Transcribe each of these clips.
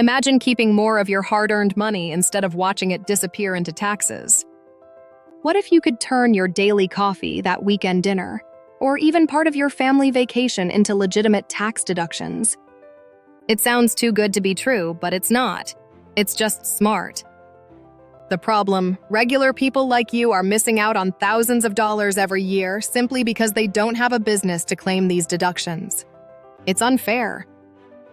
Imagine keeping more of your hard-earned money instead of watching it disappear into taxes. What if you could turn your daily coffee, that weekend dinner, or even part of your family vacation into legitimate tax deductions? It sounds too good to be true, but it's not. It's just smart. The problem, regular people like you are missing out on thousands of dollars every year simply because they don't have a business to claim these deductions. It's unfair.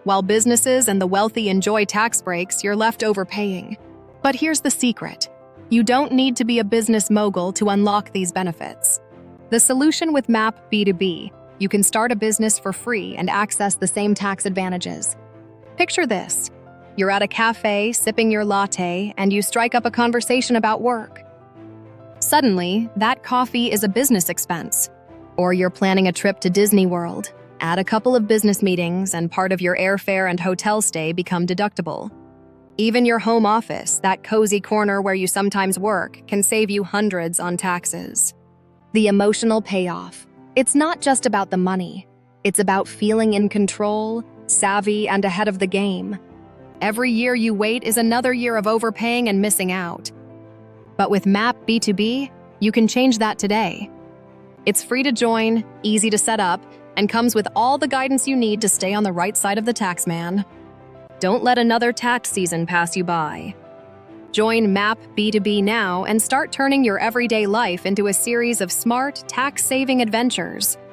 While businesses and the wealthy enjoy tax breaks, you're left overpaying. But here's the secret. You don't need to be a business mogul to unlock these benefits. The solution with MAP B2B, you can start a business for free and access the same tax advantages. Picture this. You're at a cafe, sipping your latte, and you strike up a conversation about work. Suddenly, that coffee is a business expense. Or you're planning a trip to Disney World. Add a couple of business meetings, and part of your airfare and hotel stay become deductible. Even your home office, that cozy corner where you sometimes work, can save you hundreds on taxes. The emotional payoff. It's not just about the money. It's about feeling in control, savvy, and ahead of the game. Every year you wait is another year of overpaying and missing out. But with MAP B2B, you can change that today. It's free to join, easy to set up, and comes with all the guidance you need to stay on the right side of the tax man. Don't let another tax season pass you by. Join MAP B2B now and start turning your everyday life into a series of smart, tax-saving adventures.